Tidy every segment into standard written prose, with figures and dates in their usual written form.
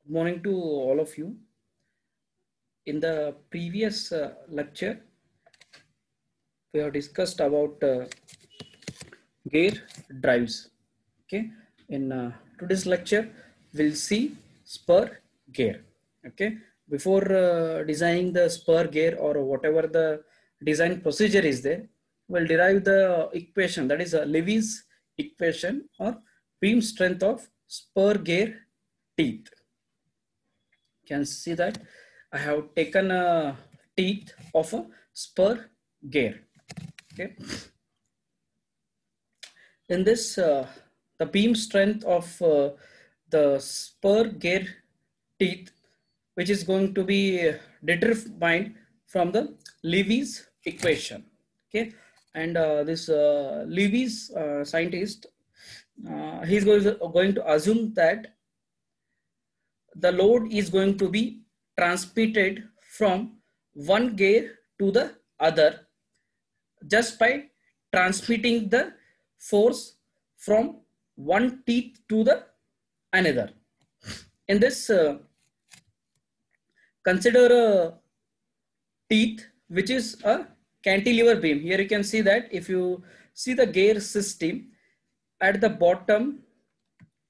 Good morning to all of you. In the previous lecture, we have discussed about gear drives. Okay. In today's lecture, we'll see spur gear. Okay. Before designing the spur gear or whatever the design procedure is there, we'll derive the equation, that is Levy's equation or beam strength of spur gear teeth. Can see that I have taken a teeth of a spur gear. Okay. In this, the beam strength of the spur gear teeth, which is going to be determined from the Levy's equation. Okay, and this Levy's scientist, he's going to assume that the load is going to be transmitted from one gear to the other just by transmitting the force from one teeth to the another. In this, consider a teeth which is a cantilever beam. Here you can see that if you see the gear system at the bottom,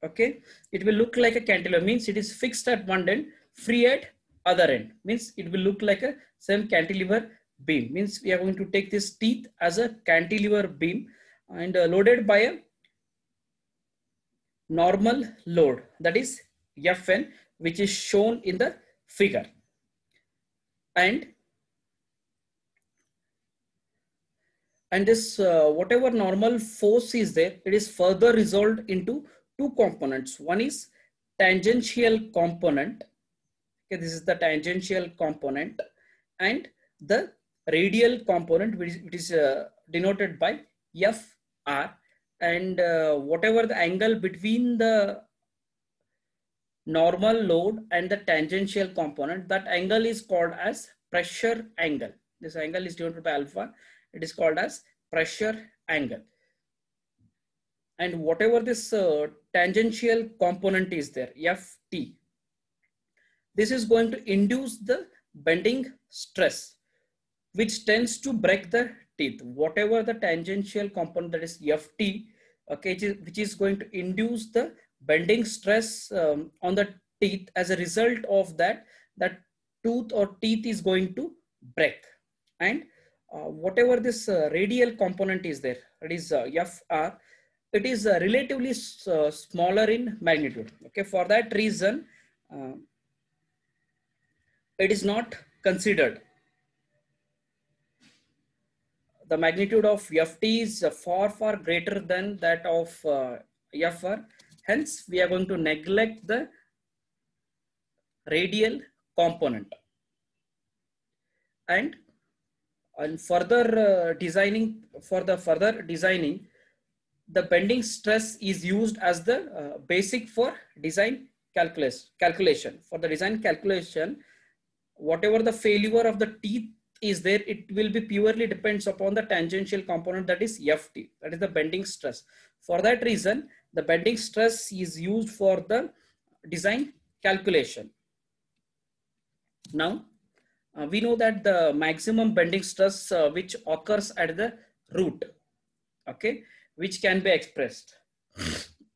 okay, it will look like a cantilever, means it is fixed at one end, free at other end, means it will look like a same cantilever beam. Means we are going to take this teeth as a cantilever beam and loaded by a normal load, that is Fn, which is shown in the figure. And this whatever normal force is there, it is further resolved into two components. One is tangential component. Okay, this is the tangential component, and the radial component, which is denoted by Fr, and whatever the angle between the normal load and the tangential component, that angle is called as pressure angle. This angle is denoted by alpha. It is called as pressure angle. And whatever this tangential component is there, Ft, this is going to induce the bending stress, which tends to break the teeth. Whatever the tangential component, that is Ft, okay, which is going to induce the bending stress on the teeth. As a result of that, that tooth or teeth is going to break. And whatever this radial component is there, that is Fr, it is relatively smaller in magnitude. Okay, for that reason, it is not considered. The magnitude of Ft is far greater than that of Fr. Hence, we are going to neglect the radial component. And further designing, the bending stress is used as the basic for design calculation. For the design calculation, whatever the failure of the teeth is there, it will be purely depends upon the tangential component, that is Ft, that is the bending stress. For that reason, the bending stress is used for the design calculation. Now, we know that the maximum bending stress which occurs at the root, okay, which can be expressed.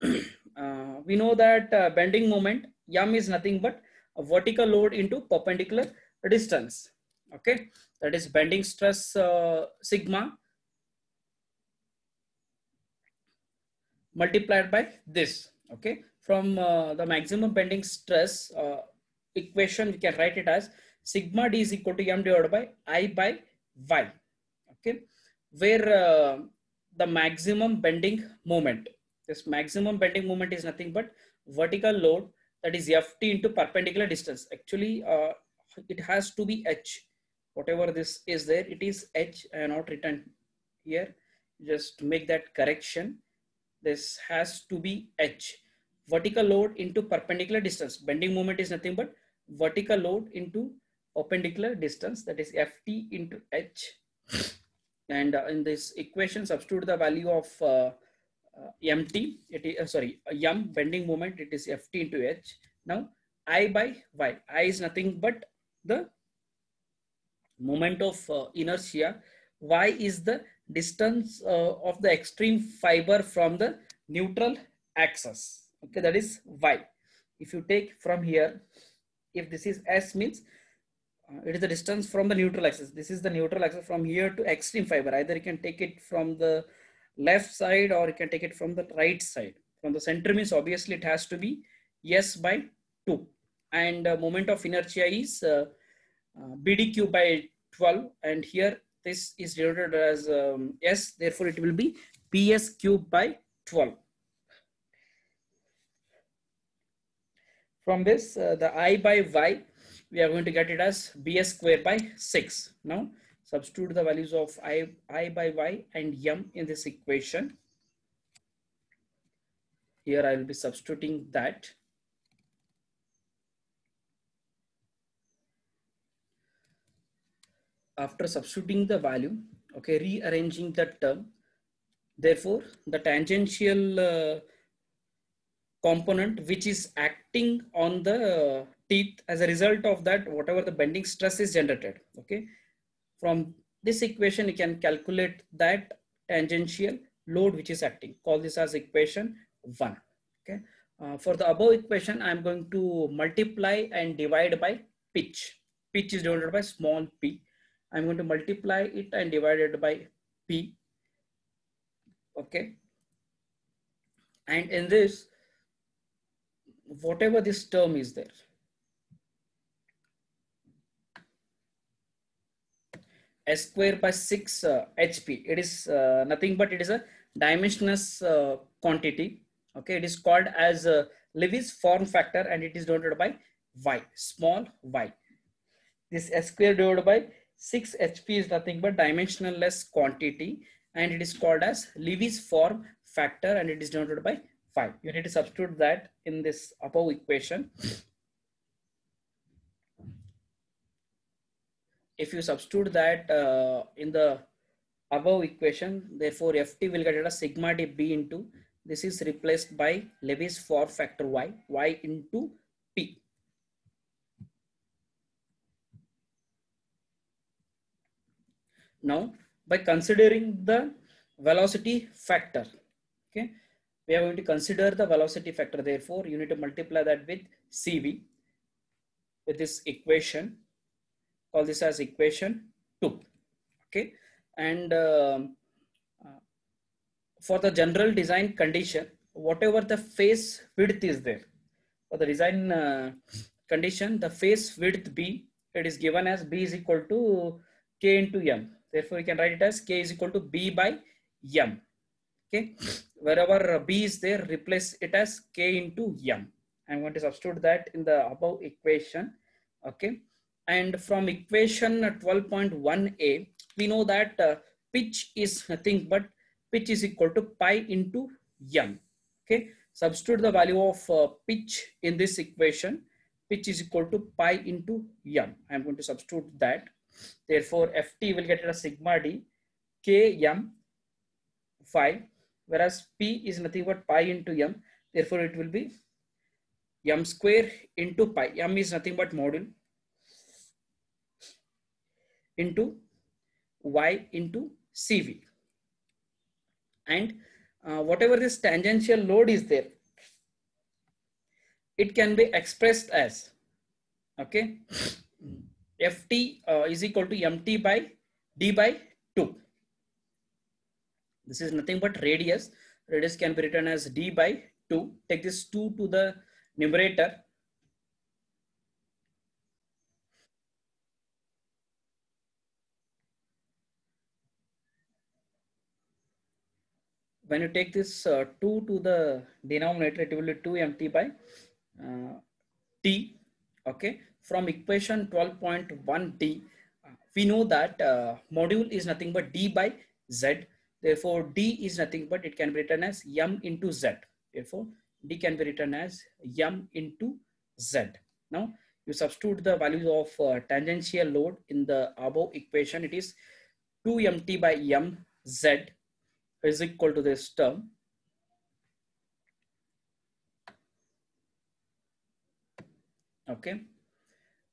We know that bending moment M is nothing but a vertical load into perpendicular distance. Okay, that is bending stress sigma multiplied by this. Okay, from the maximum bending stress equation, we can write it as sigma d is equal to M divided by I by Y. Okay, where the maximum bending moment, this maximum bending moment is nothing but vertical load, that is Ft into perpendicular distance. Actually, it has to be H. Whatever this is there, it is H. I have not written here. Just make that correction. This has to be H. Vertical load into perpendicular distance. Bending moment is nothing but vertical load into perpendicular distance, that is Ft into H. And in this equation, substitute the value of Mt, it is M bending moment, it is Ft into H. Now I by y. I is nothing but the moment of inertia. Y is the distance of the extreme fiber from the neutral axis. Okay, that is y. If you take from here, if this is S means it is the distance from the neutral axis. This is the neutral axis from here to extreme fiber. Either you can take it from the left side or you can take it from the right side. From the center means obviously it has to be S by 2. And moment of inertia is BDQ by 12. And here this is denoted as S. Therefore it will be PS cube by 12. From this, the I by Y, we are going to get it as BS square by 6. Now, substitute the values of I by Y and M in this equation. Here I will be substituting that. After substituting the value, okay, rearranging the term. Therefore, the tangential component which is acting on the teeth, as a result of that, whatever the bending stress is generated, okay, from this equation you can calculate that tangential load which is acting. Call this as equation 1. Okay, for the above equation I am going to multiply and divide by pitch. Pitch is divided by small p. I am going to multiply it and divide it by p. Okay, and in this, whatever this term is there, S square by 6 HP, it is nothing but it is a dimensionless quantity. Okay, it is called as Lewis form factor and it is denoted by y, small y. This S square divided by 6 HP is nothing but dimensionless quantity and it is called as Lewis form factor and it is denoted by 5. You need to substitute that in this above equation. If you substitute that in the above equation, therefore Ft will get as sigma d b into, this is replaced by Lewis form factor y, y into p. Now, by considering the velocity factor, okay, we are going to consider the velocity factor. Therefore, you need to multiply that with Cv with this equation. Call this as equation 2. Okay, and for the general design condition, whatever the face width is there, for the design condition, the face width b, it is given as b is equal to k into m. Therefore, you can write it as k is equal to b by m. Okay, wherever b is there, replace it as k into m. I'm going to substitute that in the above equation. Okay, and from equation 12.1a, we know that pitch is nothing but pitch is equal to pi into m. Okay, substitute the value of pitch in this equation. Pitch is equal to pi into m. I'm going to substitute that. Therefore, Ft will get a sigma d k m phi, whereas p is nothing but pi into m. Therefore, it will be m square into pi. M is nothing but module into y into Cv. And whatever this tangential load is there, it can be expressed as, okay, Ft is equal to mt by d by 2. This is nothing but radius. Radius can be written as d by 2. Take this 2 to the numerator. When you take this 2 to the denominator, it will be 2 mt by t. Okay, from equation 12.1d, we know that module is nothing but d by z. Therefore, d is nothing but it can be written as m into z. Therefore, d can be written as m into z. Now, you substitute the values of tangential load in the above equation. It is 2 mt by m z is equal to this term. Okay.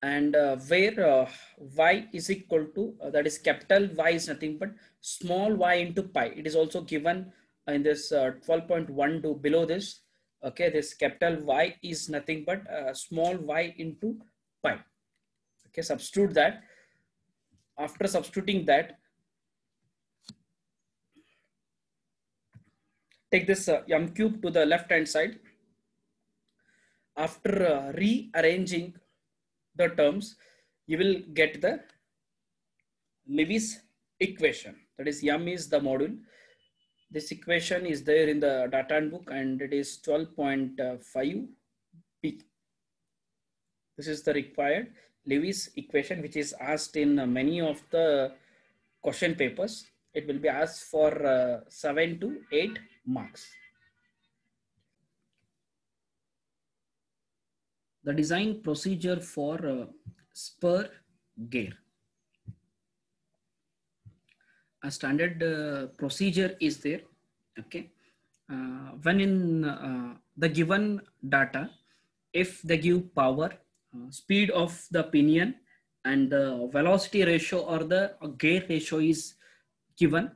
And where y is equal to, that is capital Y is nothing but small y into pi. It is also given in this 12.12 below this. Okay, this capital Y is nothing but small y into pi. Okay, substitute that. After substituting that, take this m cube to the left hand side. After rearranging the terms, you will get the Lewis equation. That is, m is the module. This equation is there in the data book, and it is 12.5b. This is the required Lewis equation, which is asked in many of the question papers. It will be asked for 7 to 8 marks. The design procedure for spur gear. A standard procedure is there. Okay, when in the given data, if they give power, speed of the pinion, and the velocity ratio or the gear ratio is given,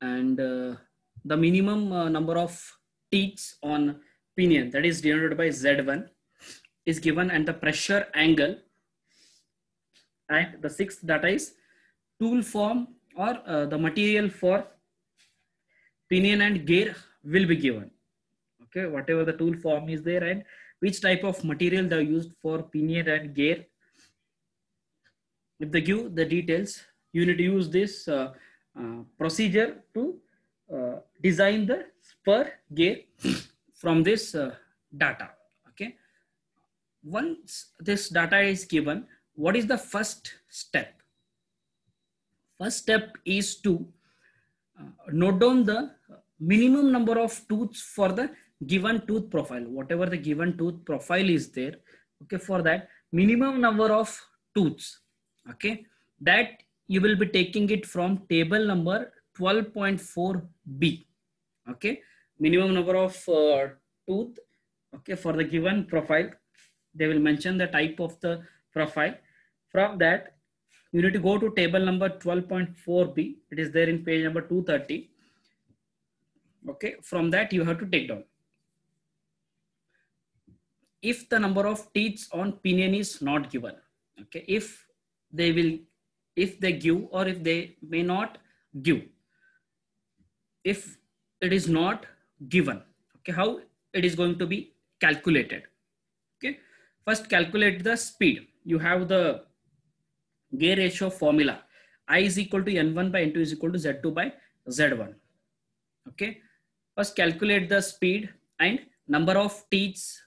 and the minimum number of teeth on pinion, that is denoted by Z1, is given, and the pressure angle, and the sixth data is tool form or the material for pinion and gear will be given. Okay, whatever the tool form is there, and which type of material they are used for pinion and gear. If they give the details, you need to use this procedure to design the spur gear from this data. Okay, once this data is given, what is the first step? First step is to note down the minimum number of tooths for the given tooth profile. Whatever the given tooth profile is there, okay, for that minimum number of tooths, okay, that you will be taking it from table number 12.4b. okay, minimum number of tooth, okay, for the given profile. They will mention the type of the profile. From that, you need to go to table number 12.4b. It is there in page number 230. Okay, from that you have to take down. If the number of teeth on pinion is not given, okay, if they give or if they may not give. If it is not given, okay, how it is going to be calculated? Okay, first calculate the speed. You have the gear ratio formula. I is equal to N1 by N2 is equal to Z2 by Z1. Okay, first calculate the speed and number of teeth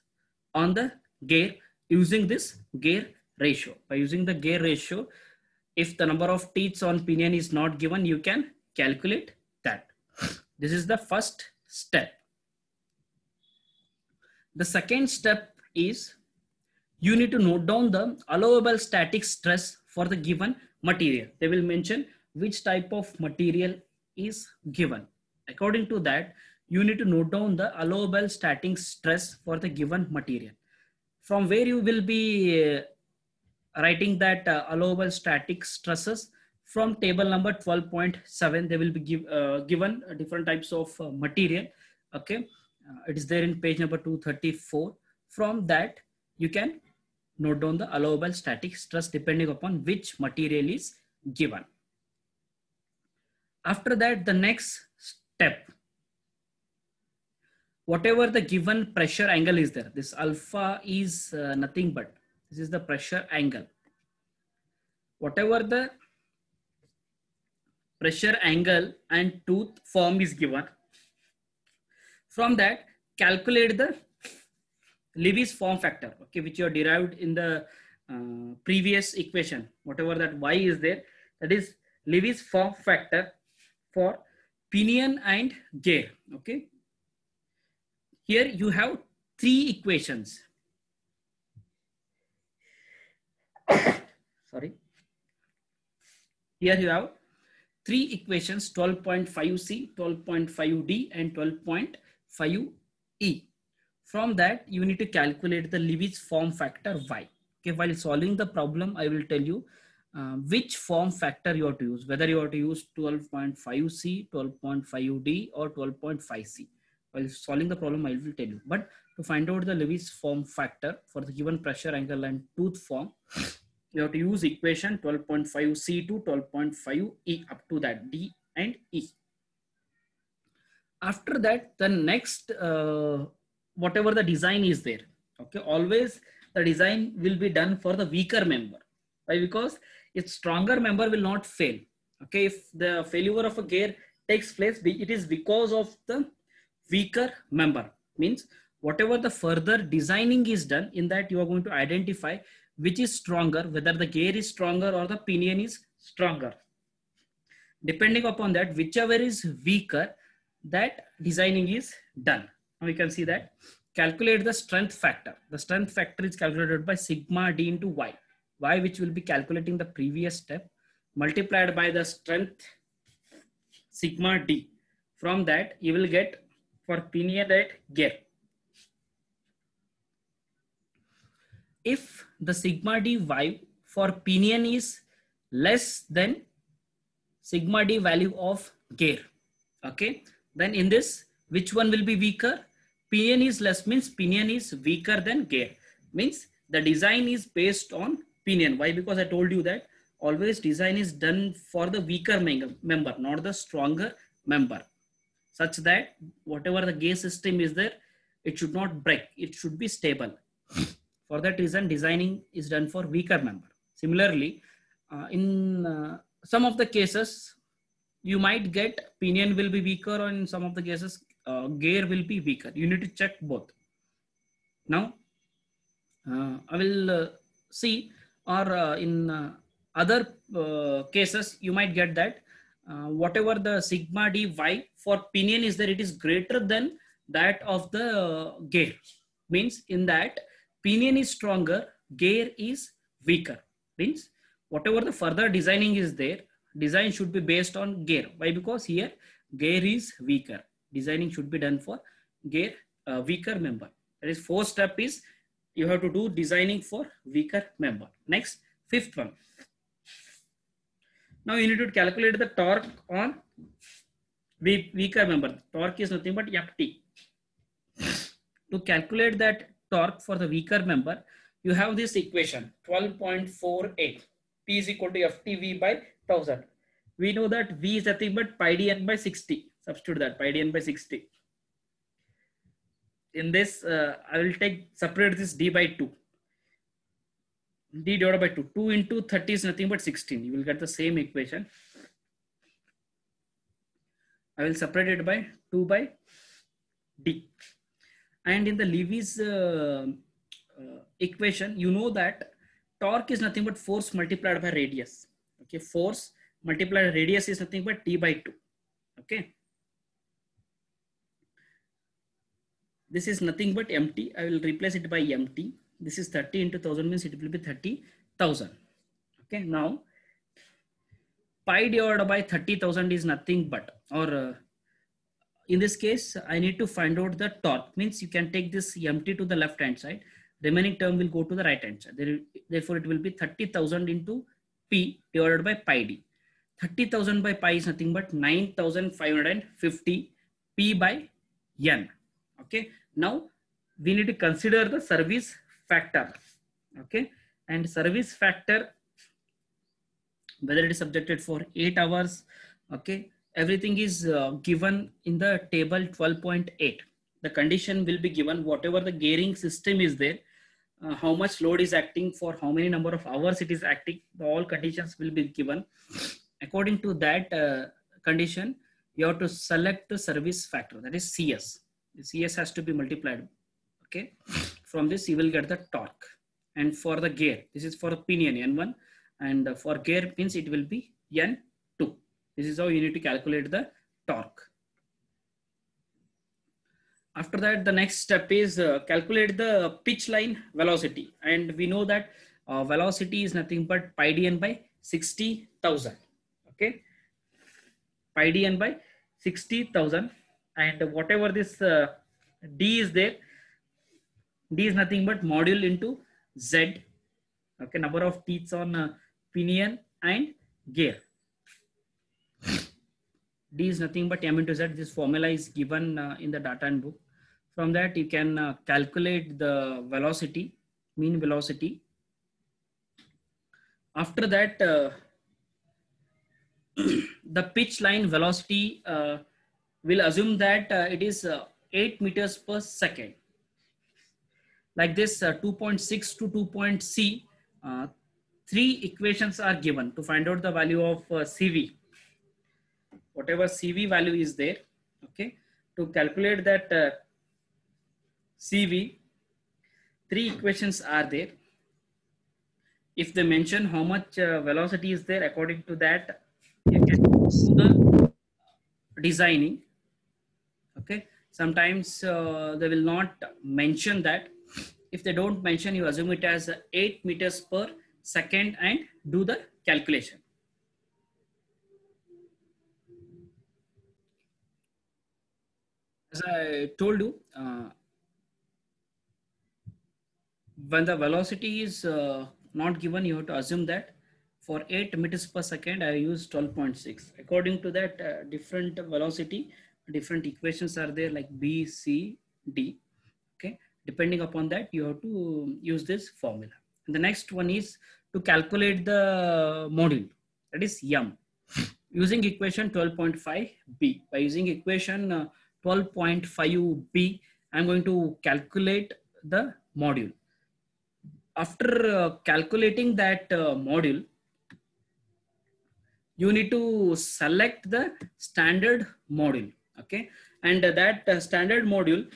on the gear using this gear ratio. By using the gear ratio, if the number of teeth on pinion is not given, you can calculate that. This is the first step. The second step is you need to note down the allowable static stress for the given material. They will mention which type of material is given. According to that, you need to note down the allowable static stress for the given material. From where you will be writing that allowable static stresses? From table number 12.7, they will be given different types of material. Okay, it is there in page number 234. From that, you can note down the allowable static stress depending upon which material is given. After that, the next step, whatever the given pressure angle is there, this alpha is nothing but this is the pressure angle. Whatever the pressure angle and tooth form is given, from that calculate the Lewis form factor, okay, which you are derived in the previous equation. Whatever that y is there, that is Lewis form factor for pinion and gear. Okay, here you have three equations. Sorry, here you have three equations: 12.5c, 12.5d, and 12.5e. From that, you need to calculate the Lewis form factor Y. Okay, while solving the problem, I will tell you which form factor you have to use, whether you have to use 12.5C, 12.5D, or 12.5C. While solving the problem, I will tell you. But to find out the Lewis form factor for the given pressure, angle, and tooth form, you have to use equation 12.5C to 12.5E up to that D and E. After that, the next whatever the design is there, okay, always the design will be done for the weaker member. Why? Because its stronger member will not fail. Okay, if the failure of a gear takes place, it is because of the weaker member. Means whatever the further designing is done, in that you are going to identify which is stronger, whether the gear is stronger or the pinion is stronger. Depending upon that, whichever is weaker, that designing is done. Now we can see that. Calculate the strength factor. The strength factor is calculated by sigma D into Y. Y, which will be calculating the previous step, multiplied by the strength sigma D. From that, you will get for pinion at gear. If the sigma D Y for pinion is less than sigma D value of gear, okay, then in this, which one will be weaker? Pinion is less, means pinion is weaker than gear. Means the design is based on pinion. Why? Because I told you that always design is done for the weaker member, not the stronger member, such that whatever the gear system is there, it should not break. It should be stable. For that reason, designing is done for weaker member. Similarly, in some of the cases, you might get pinion will be weaker, or in some of the cases, gear will be weaker. You need to check both. Now, I will see, or in other cases, you might get that whatever the sigma D Y for pinion is there, it is greater than that of the gear. Means in that pinion is stronger, gear is weaker. Means whatever the further designing is there, design should be based on gear. Why? Because here gear is weaker. Designing should be done for gear weaker member. That is, fourth step is you have to do designing for weaker member. Next, fifth one. Now you need to calculate the torque on weaker member. Torque is nothing but Ft. To calculate that torque for the weaker member, you have this equation 12.48. P is equal to FTV by 1000. We know that V is nothing but pi dn by 60. Substitute that pi dn by 60. In this, I will separate this d by 2. D divided by 2. 2 into 30 is nothing but 16. You will get the same equation. I will separate it by 2 by d. And in the Lewis equation, you know that torque is nothing but force multiplied by radius. Okay, force multiplied radius is nothing but T by 2. Okay. This is nothing but MT. I will replace it by MT. This is 30 into 1000 means it will be 30,000. Okay. Now, pi divided by 30,000 is nothing but, or in this case, I need to find out the torque. Means you can take this MT to the left hand side. Remaining term will go to the right hand side. Therefore, it will be 30,000 into P divided by pi D. 30,000 by pi is nothing but 9,550 P by N. Okay. Now we need to consider the service factor. Okay. And service factor, whether it is subjected for 8 hours. Okay. Everything is given in the table 12.8. The condition will be given, whatever the gearing system is there, how much load is acting, for how many number of hours it is acting, all conditions will be given. According to that condition, you have to select the service factor, that is CS. The CS has to be multiplied. Okay. From this, you will get the torque. And for the gear, this is for pinion N1, and for gear means it will be N2. This is how you need to calculate the torque. After that, the next step is calculate the pitch line velocity. And we know that velocity is nothing but pi dn by 60,000. Okay. Pi dn by 60,000. And whatever this d is there, D is nothing but module into Z. Okay, number of teeth on pinion and gear. D is nothing but M into Z. This formula is given in the data and book. From that, you can calculate the velocity, mean velocity. After that, the pitch line velocity will assume that it is 8 meters per second. Like this, 2.6 to 2.C, three equations are given to find out the value of CV. Whatever CV value is there, okay, to calculate that CV, three equations are there. If they mention how much velocity is there, according to that, you can do the designing. Okay, sometimes they will not mention that. If they don't mention, you assume it as 8 meters per second and do the calculation. As I told you, when the velocity is not given, you have to assume that for 8 meters per second, I use 12.6. According to that, different velocity, different equations are there like B, C, D. Okay, depending upon that, you have to use this formula. And the next one is to calculate the module, that is M, using equation 12.5b. By using equation 12.5b, I'm going to calculate the module. After calculating that module, you need to select the standard module. Okay, and that standard module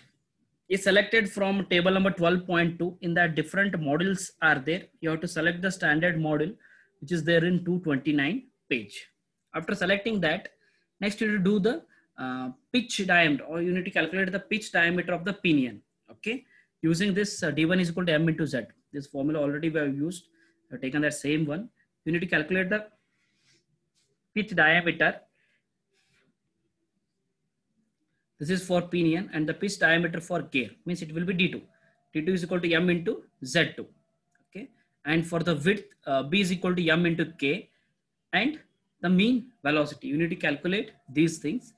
is selected from table number 12.2. In that, different modules are there. You have to select the standard module, which is there in 229 page. After selecting that, next you need to do the pitch diameter, or you need to calculate the pitch diameter of the pinion. Okay, using this D1 is equal to M into Z. This formula already we have used. We have taken that same one. You need to calculate the pitch diameter. This is for pinion, and the pitch diameter for gear means it will be D2. D2 is equal to M into Z2. Okay, and for the width, B is equal to M into K, and the mean velocity. You need to calculate these things,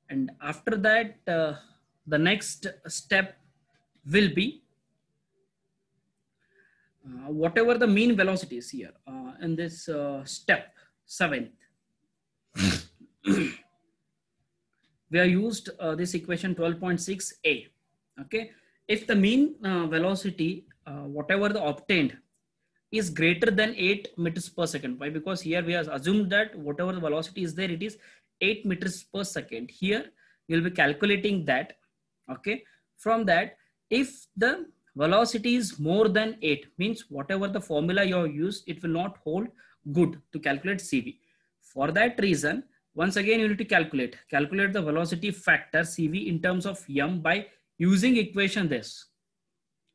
and after that, the next step will be whatever the mean velocity is here in this step 7th. We have used this equation 12.6a. Okay, if the mean velocity, whatever the obtained, is greater than 8 meters per second. Why? Because here we have assumed that whatever the velocity is there, it is 8 meters per second. Here we will be calculating that. Okay, from that, if the velocity is more than 8, means whatever the formula you have used, it will not hold good to calculate CV. For that reason, once again, you need to calculate the velocity factor CV in terms of M by using equation this.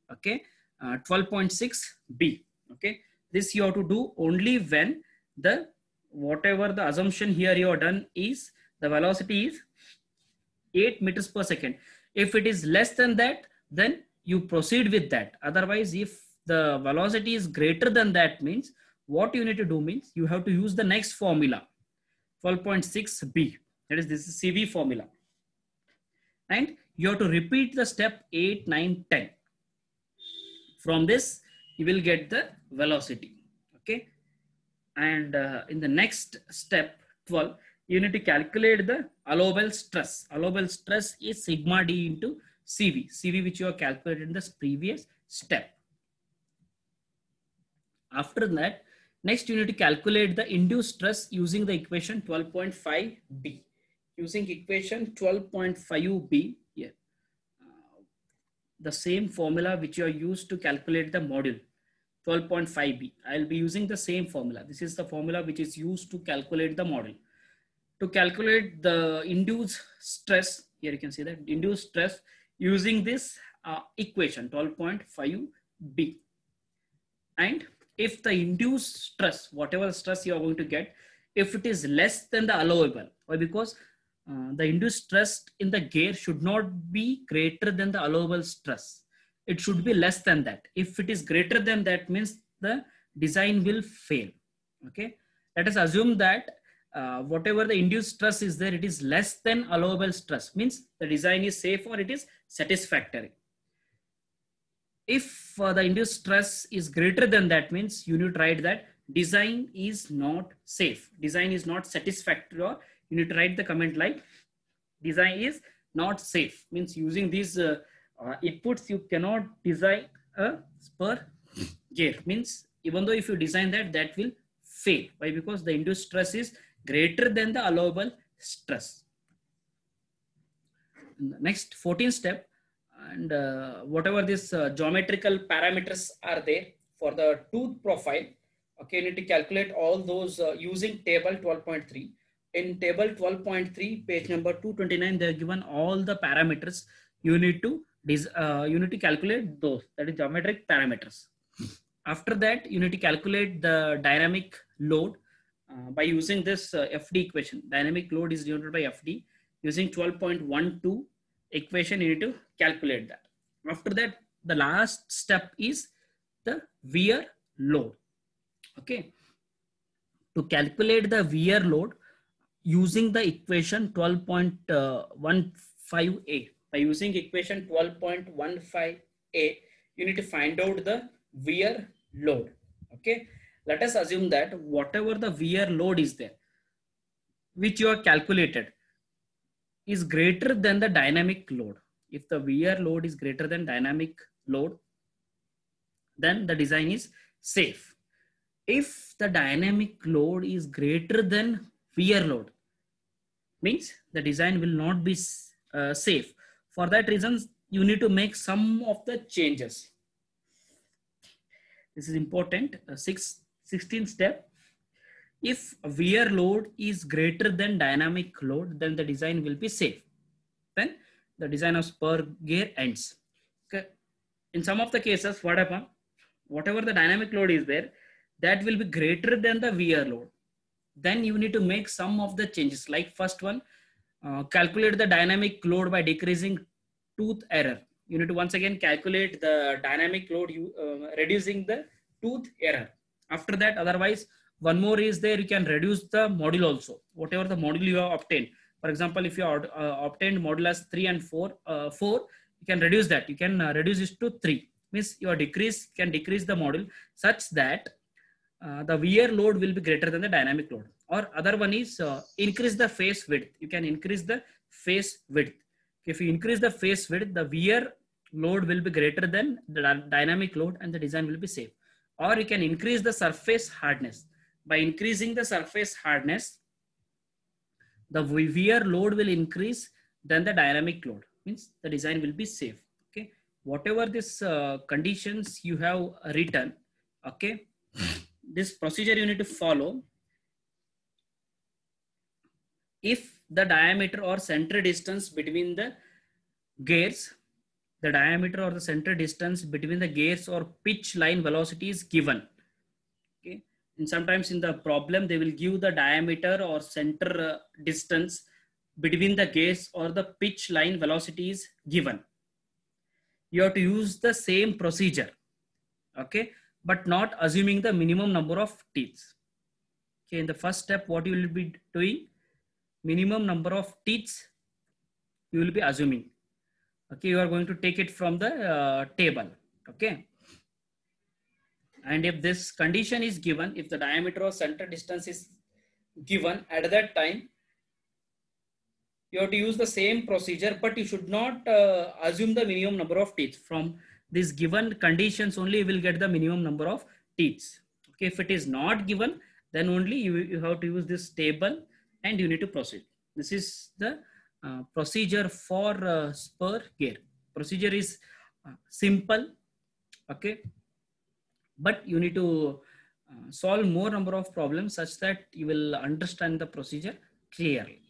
Okay, 12.6b. Okay, this you have to do only when the whatever the assumption here you have done is the velocity is 8 meters per second. If it is less than that, then you proceed with that. Otherwise, if the velocity is greater than that, means what you need to do means you have to use the next formula, 12.6b. That is, this is CV formula. And you have to repeat the step 8, 9, 10. From this, you will get the velocity. Okay. And in the next step 12, you need to calculate the allowable stress. Allowable stress is sigma D into CV. CV which you have calculated in this previous step. After that, next you need to calculate the induced stress using the equation 12.5b. Using equation 12.5b here. The same formula which you are used to calculate the module 12.5b. I'll be using the same formula. This is the formula which is used to calculate the module. To calculate the induced stress, here you can see that induced stress using this equation 12.5b. And if the induced stress, whatever stress you are going to get, if it is less than the allowable, why? Because the induced stress in the gear should not be greater than the allowable stress. it should be less than that. If it is greater than that, means the design will fail. Okay, let us assume that whatever the induced stress is there, it is less than allowable stress, means the design is safe or it is satisfactory. If the induced stress is greater than that, means you need to write that design is not safe, design is not satisfactory, or you need to write the comment like design is not safe, means using these inputs you cannot design a spur gear, means even though if you design that, that will fail. Why? Because the induced stress is greater than the allowable stress. Next 14th step, and whatever this geometrical parameters are there for the tooth profile, okay, you need to calculate all those using table 12.3. In table 12.3, page number 229, they are given all the parameters. You need to calculate those, that is geometric parameters. After that, you need to calculate the dynamic load by using this FD equation. Dynamic load is denoted by FD. Using 12.12 equation, you need to calculate that. After that, the last step is the wear load. Okay, to calculate the wear load using the equation 12.15a, by using equation 12.15a, you need to find out the wear load. Okay, let us assume that whatever the wear load is there, which you have calculated, is greater than the dynamic load. If the wear load is greater than dynamic load, then the design is safe. If the dynamic load is greater than wear load, means the design will not be safe. For that reason, you need to make some of the changes. This is important. 16th step. If wear load is greater than dynamic load, then the design will be safe. Then the design of spur gear ends. Okay. In some of the cases, what happens? Whatever the dynamic load is there, that will be greater than the wear load. Then you need to make some of the changes. Like first one, calculate the dynamic load by decreasing tooth error. You need to once again calculate the dynamic load, reducing the tooth error. After that, otherwise, one more is there, you can reduce the module also. Whatever the module you have obtained. For example, if you obtained module as 3 and 4, you can reduce that. You can reduce it to 3. Means your can decrease the module such that the wear load will be greater than the dynamic load. Or other one is increase the face width. You can increase the face width. If you increase the face width, the wear load will be greater than the dynamic load and the design will be safe. Or you can increase the surface hardness. By increasing the surface hardness, the wear load will increase than the dynamic load. Means the design will be safe. Okay, whatever this conditions you have written, okay, this procedure you need to follow. If the diameter or center distance between the gears, the diameter or the center distance between the gears or pitch line velocity is given. Okay, and sometimes in the problem they will give the diameter or center distance between the gears or the pitch line velocity is given. You have to use the same procedure. Okay, but not assuming the minimum number of teeth. Okay, in the first step, what you will be doing, minimum number of teeth you will be assuming. Okay, you are going to take it from the table. Okay, and if this condition is given, if the diameter or center distance is given at that time, you have to use the same procedure, but you should not assume the minimum number of teeth. From these given conditions only you will get the minimum number of teeth. Okay, if it is not given, then only you have to use this table and you need to proceed. This is the procedure for spur gear. Procedure is simple, okay, but you need to solve more number of problems such that you will understand the procedure clearly.